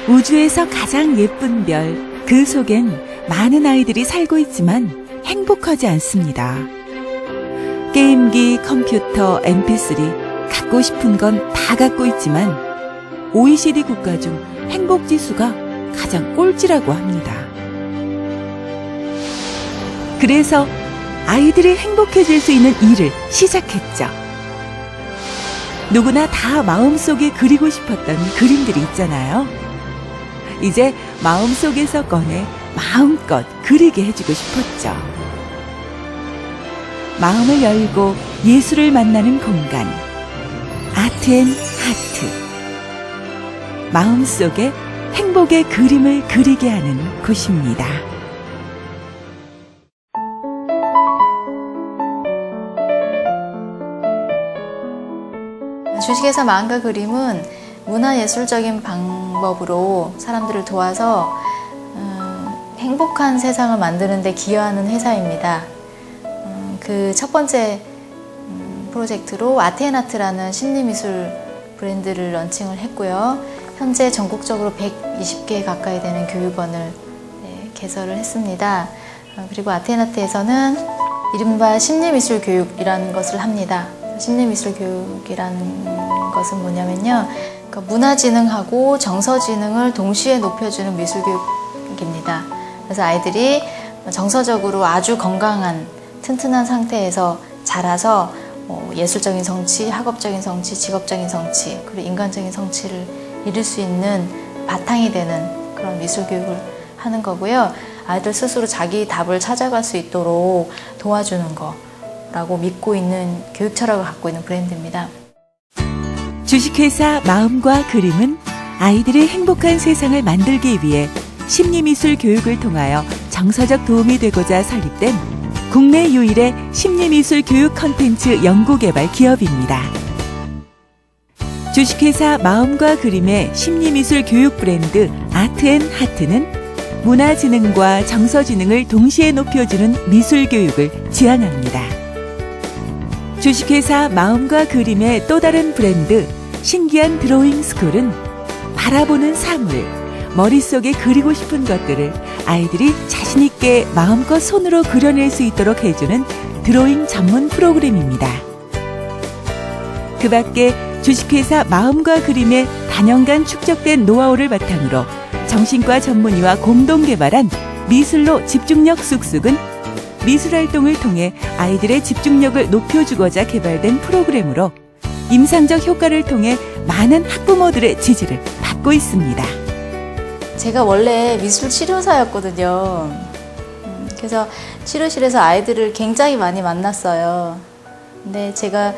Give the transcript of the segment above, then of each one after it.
우주에서 가장 예쁜 별, 그 속엔 많은 아이들이 살고 있지만 행복하지 않습니다. 게임기, 컴퓨터, mp3 갖고 싶은 건 다 갖고 있지만 OECD 국가 중 행복 지수가 가장 꼴찌라고 합니다. 그래서 아이들이 행복해질 수 있는 일을 시작했죠. 누구나 다 마음속에 그리고 싶었던 그림들이 있잖아요. 이제 마음속에서 꺼내 마음껏 그리게 해주고 싶었죠. 마음을 열고 예술을 만나는 공간, 아트앤하트. 마음속에 행복의 그림을 그리게 하는 곳입니다. 주식회사 마음과 그림은 문화예술적인 방법으로 사람들을 도와서 행복한 세상을 만드는 데 기여하는 회사입니다. 그 첫 번째 프로젝트로 아트앤아트라는 심리미술 브랜드를 런칭을 했고요. 현재 전국적으로 120개 가까이 되는 교육원을 개설을 했습니다. 그리고 아트앤아트에서는 이른바 심리미술 교육이라는 것을 합니다. 심리미술 교육이라는 것은 뭐냐면요. 그러니까 문화지능하고 정서지능을 동시에 높여주는 미술교육입니다. 그래서 아이들이 정서적으로 아주 건강한 튼튼한 상태에서 자라서 예술적인 성취, 학업적인 성취, 직업적인 성취, 그리고 인간적인 성취를 이룰 수 있는 바탕이 되는 그런 미술교육을 하는 거고요. 아이들 스스로 자기 답을 찾아갈 수 있도록 도와주는 거라고 믿고 있는 교육 철학을 갖고 있는 브랜드입니다. 주식회사 마음과 그림은 아이들의 행복한 세상을 만들기 위해 심리미술 교육을 통하여 정서적 도움이 되고자 설립된 국내 유일의 심리미술 교육 콘텐츠 연구개발 기업입니다. 주식회사 마음과 그림의 심리미술 교육 브랜드 아트앤하트는 문화지능과 정서지능을 동시에 높여주는 미술교육을 지향합니다. 주식회사 마음과 그림의 또 다른 브랜드 신기한 드로잉 스쿨은 바라보는 사물, 머릿속에 그리고 싶은 것들을 아이들이 자신있게 마음껏 손으로 그려낼 수 있도록 해주는 드로잉 전문 프로그램입니다. 그 밖에 주식회사 마음과 그림의 단연간 축적된 노하우를 바탕으로 정신과 전문의와 공동 개발한 미술로 집중력 쑥쑥은 미술활동을 통해 아이들의 집중력을 높여주고자 개발된 프로그램으로 임상적 효과를 통해 많은 학부모들의 지지를 받고 있습니다. 제가 원래 미술 치료사였거든요. 그래서 치료실에서 아이들을 굉장히 많이 만났어요. 근데 제가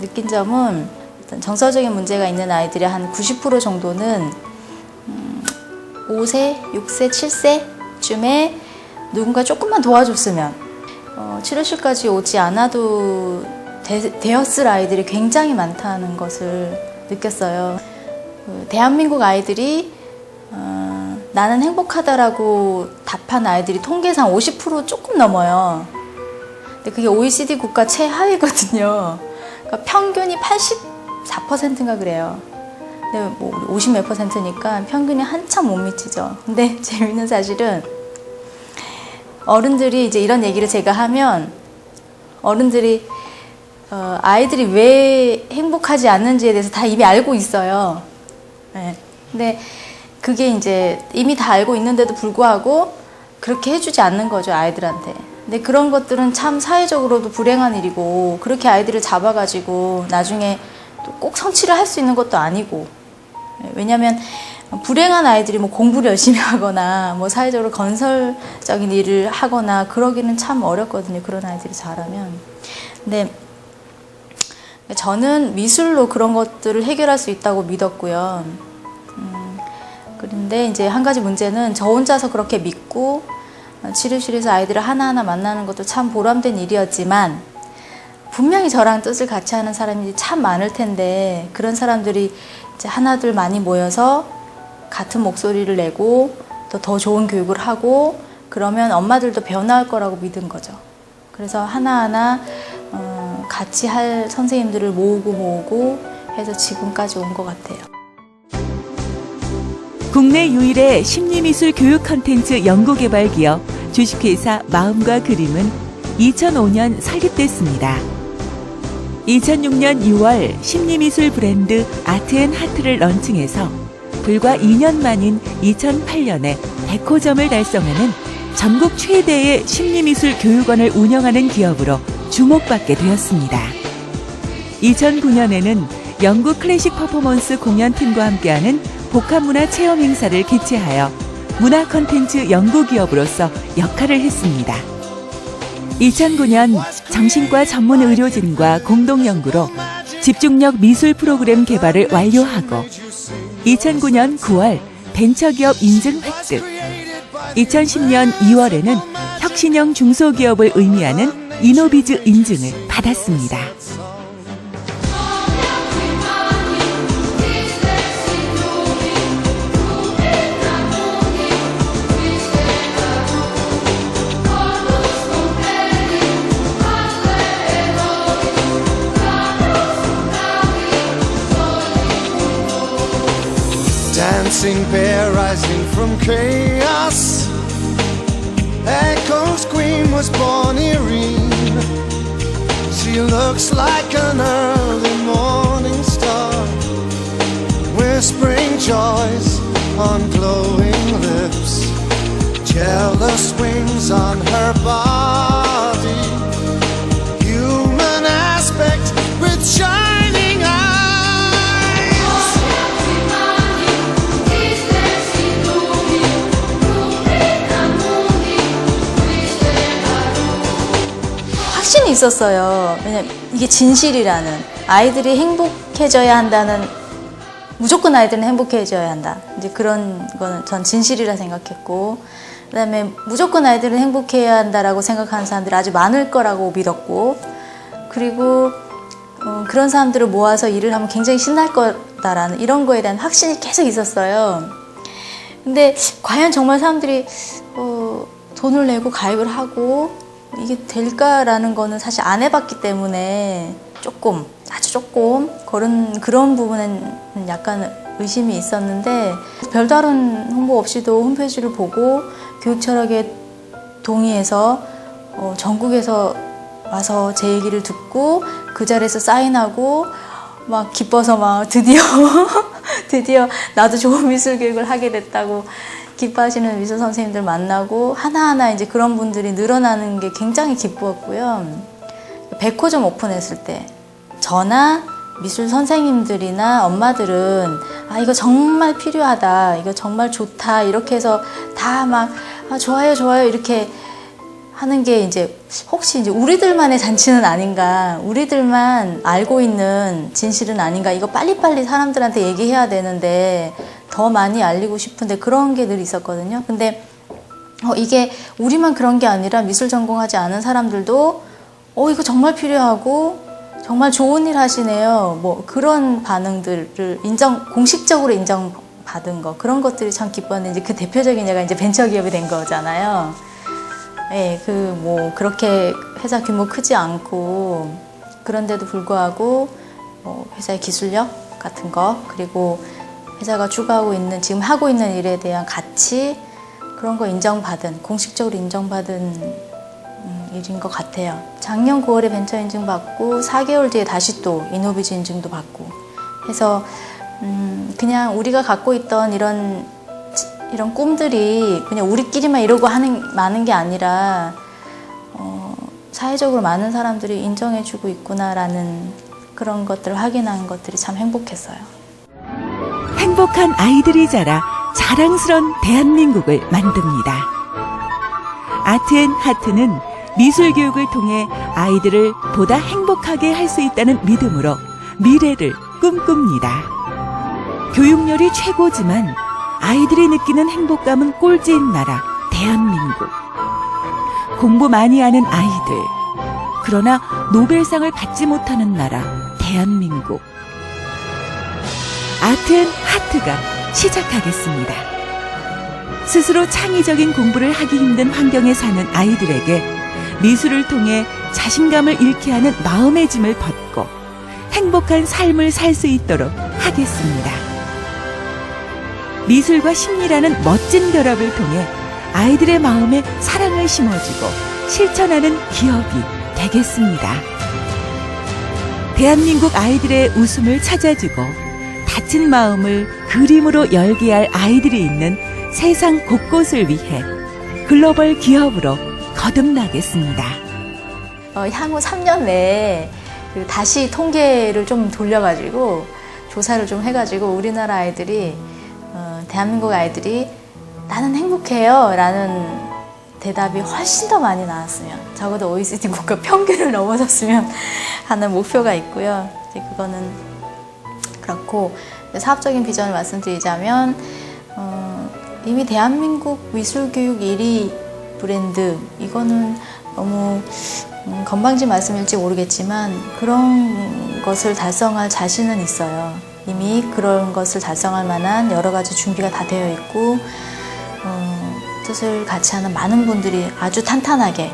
느낀 점은 정서적인 문제가 있는 아이들의 한 90% 정도는 5세, 6세, 7세쯤에 누군가 조금만 도와줬으면 치료실까지 오지 않아도 되었을 아이들이 굉장히 많다는 것을 느꼈어요. 대한민국 아이들이 나는 행복하다라고 답한 아이들이 통계상 50% 조금 넘어요. 근데 그게 OECD 국가 최하위거든요. 그러니까 평균이 84%인가 그래요. 근데 뭐 50 몇 %니까 평균이 한참 못 미치죠. 근데 재밌는 사실은 어른들이 이제 이런 얘기를 제가 하면 어른들이 아이들이 왜 행복하지 않는지에 대해서 다 이미 알고 있어요. 네. 근데 그게 이제 이미 다 알고 있는데도 불구하고 그렇게 해주지 않는 거죠, 아이들한테. 근데 그런 것들은 참 사회적으로도 불행한 일이고 그렇게 아이들을 잡아가지고 나중에 또 꼭 성취를 할 수 있는 것도 아니고. 왜냐하면 불행한 아이들이 뭐 공부를 열심히 하거나 뭐 사회적으로 건설적인 일을 하거나 그러기는 참 어렵거든요, 그런 아이들이 자라면. 근데 저는 미술로 그런 것들을 해결할 수 있다고 믿었고요. 그런데 이제 한 가지 문제는 저 혼자서 그렇게 믿고 치료실에서 아이들을 하나하나 만나는 것도 참 보람된 일이었지만 분명히 저랑 뜻을 같이 하는 사람이 참 많을 텐데 그런 사람들이 이제 하나둘 많이 모여서 같은 목소리를 내고 또 더 좋은 교육을 하고 그러면 엄마들도 변화할 거라고 믿은 거죠. 그래서 하나하나 같이 할 선생님들을 모으고 해서 지금까지 온 것 같아요. 국내 유일의 심리미술 교육 콘텐츠 연구개발 기업 주식회사 마음과 그림은 2005년 설립됐습니다. 2006년 6월 심리미술 브랜드 아트앤하트를 런칭해서 불과 2년 만인 2008년에 100호점을 달성하는 전국 최대의 심리미술 교육원을 운영하는 기업으로 주목받게 되었습니다. 2009년에는 영국 클래식 퍼포먼스 공연팀과 함께하는 복합문화 체험 행사를 개최하여 문화 콘텐츠 연구기업으로서 역할을 했습니다. 2009년 정신과 전문 의료진과 공동 연구로 집중력 미술 프로그램 개발을 완료하고 2009년 9월 벤처기업 인증 획득, 2010년 2월에는 혁신형 중소기업을 의미하는 이노비즈 인증을 받았습니다. Dancing bear rising from chaos. Echo's queen was born Irene. She looks like an early morning star, whispering joys on glowing lips, jealous wings on her body, human aspect with shining eyes. 확신이 있었어요. 왜냐면 이게 진실이라는, 아이들이 행복해져야 한다는, 무조건 아이들은 행복해져야 한다. 이제 그런 거는 전 진실이라 생각했고, 그다음에 무조건 아이들은 행복해야 한다라고 생각하는 사람들이 아주 많을 거라고 믿었고, 그리고 그런 사람들을 모아서 일을 하면 굉장히 신날 거다라는 이런 거에 대한 확신이 계속 있었어요. 근데 과연 정말 사람들이 돈을 내고 가입을 하고 이게 될까라는 거는 사실 안 해봤기 때문에 아주 조금 그런 부분은 약간 의심이 있었는데, 별다른 홍보 없이도 홈페이지를 보고 교육 철학에 동의해서 전국에서 와서 제 얘기를 듣고 그 자리에서 사인하고 막 기뻐서 막 드디어 나도 좋은 미술 교육을 하게 됐다고 기뻐하시는 미술 선생님들 만나고 하나하나 이제 그런 분들이 늘어나는 게 굉장히 기뻤고요. 100호점 오픈했을 때 저나 미술 선생님들이나 엄마들은 이거 정말 필요하다, 이거 정말 좋다 이렇게 해서 다 막 좋아요 이렇게 하는 게 이제 혹시 이제 우리들만의 잔치는 아닌가, 우리들만 알고 있는 진실은 아닌가, 이거 빨리빨리 사람들한테 얘기해야 되는데 더 많이 알리고 싶은데 그런 게 늘 있었거든요. 근데 이게 우리만 그런 게 아니라 미술 전공하지 않은 사람들도 이거 정말 필요하고 정말 좋은 일 하시네요, 뭐 그런 반응들을 공식적으로 인정받은 거, 그런 것들이 참 기뻤는데, 그 대표적인 예가 이제 벤처기업이 된 거잖아요. 예, 그렇게 회사 규모 크지 않고, 그런데도 불구하고 회사의 기술력 같은 거, 그리고 회사가 추구하고 있는, 지금 하고 있는 일에 대한 가치, 그런 거 공식적으로 인정받은 일인 것 같아요. 작년 9월에 벤처 인증 받고 4개월 뒤에 다시 또 이노비즈 인증도 받고 해서 그냥 우리가 갖고 있던 이런 꿈들이 그냥 우리끼리만 이러고 많은 게 아니라 사회적으로 많은 사람들이 인정해주고 있구나라는 그런 것들을 확인한 것들이 참 행복했어요. 행복한 아이들이 자라 자랑스런 대한민국을 만듭니다. 아트앤하트는 미술 교육을 통해 아이들을 보다 행복하게 할 수 있다는 믿음으로 미래를 꿈꿉니다. 교육열이 최고지만 아이들이 느끼는 행복감은 꼴찌인 나라 대한민국. 공부 많이 하는 아이들, 그러나 노벨상을 받지 못하는 나라 대한민국. 아트앤하트가 시작하겠습니다. 스스로 창의적인 공부를 하기 힘든 환경에 사는 아이들에게 미술을 통해 자신감을 잃게 하는 마음의 짐을 벗고 행복한 삶을 살 수 있도록 하겠습니다. 미술과 심리라는 멋진 결합을 통해 아이들의 마음에 사랑을 심어주고 실천하는 기업이 되겠습니다. 대한민국 아이들의 웃음을 찾아주고 다친 마음을 그림으로 열게 할 아이들이 있는 세상 곳곳을 위해 글로벌 기업으로 거듭나겠습니다. 향후 3년 내에 다시 통계를 좀 돌려가지고 조사를 좀 해가지고 우리나라 아이들이 대한민국 아이들이 나는 행복해요 라는 대답이 훨씬 더 많이 나왔으면, 적어도 OECD 국가 평균을 넘어섰으면 하는 목표가 있고요. 이제 그거는 그렇고, 사업적인 비전을 말씀드리자면 이미 대한민국 미술교육 1위 브랜드, 이거는 너무 건방진 말씀일지 모르겠지만 그런 것을 달성할 자신은 있어요. 이미 그런 것을 달성할 만한 여러 가지 준비가 다 되어 있고, 뜻을 같이 하는 많은 분들이 아주 탄탄하게,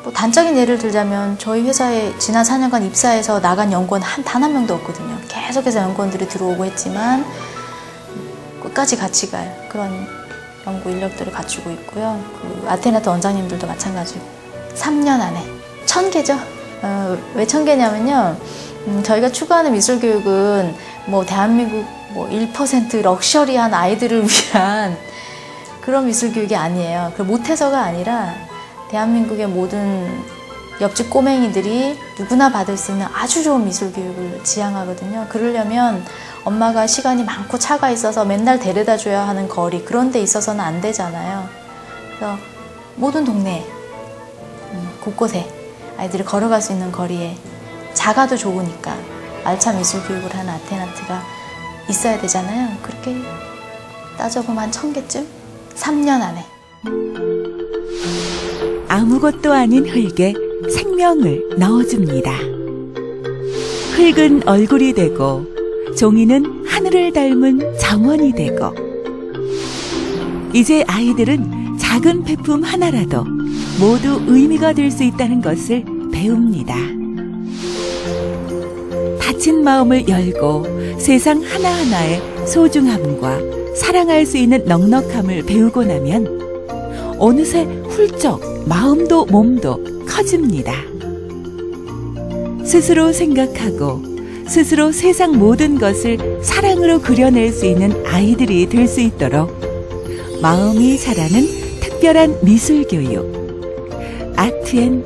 뭐 단적인 예를 들자면 저희 회사에 지난 4년간 입사해서 나간 연구원 단 한 명도 없거든요. 계속해서 연구원들이 들어오고 했지만 끝까지 같이 갈 그런 연구 인력들을 갖추고 있고요. 그 아테네트 원장님들도 마찬가지고 3년 안에 1000개죠. 왜 1000개냐면요. 저희가 추구하는 미술 교육은 뭐 대한민국 뭐 1% 럭셔리한 아이들을 위한 그런 미술 교육이 아니에요. 그 못해서가 아니라 대한민국의 모든 옆집 꼬맹이들이 누구나 받을 수 있는 아주 좋은 미술 교육을 지향하거든요. 그러려면 엄마가 시간이 많고 차가 있어서 맨날 데려다 줘야 하는 거리, 그런 데 있어서는 안 되잖아요. 그래서 모든 동네에 곳곳에 아이들이 걸어갈 수 있는 거리에 작아도 좋으니까 알찬 미술 교육을 하는 아테나트가 있어야 되잖아요. 그렇게 따져보면 한 1000개쯤? 3년 안에. 아무것도 아닌 흙에 생명을 넣어줍니다. 흙은 얼굴이 되고 종이는 하늘을 닮은 정원이 되고, 이제 아이들은 작은 폐품 하나라도 모두 의미가 될 수 있다는 것을 배웁니다. 다친 마음을 열고 세상 하나하나의 소중함과 사랑할 수 있는 넉넉함을 배우고 나면 어느새 훌쩍 마음도 몸도 커집니다. 스스로 생각하고 스스로 세상 모든 것을 사랑으로 그려낼 수 있는 아이들이 될 수 있도록 마음이 자라는 특별한 미술교육, 아트앤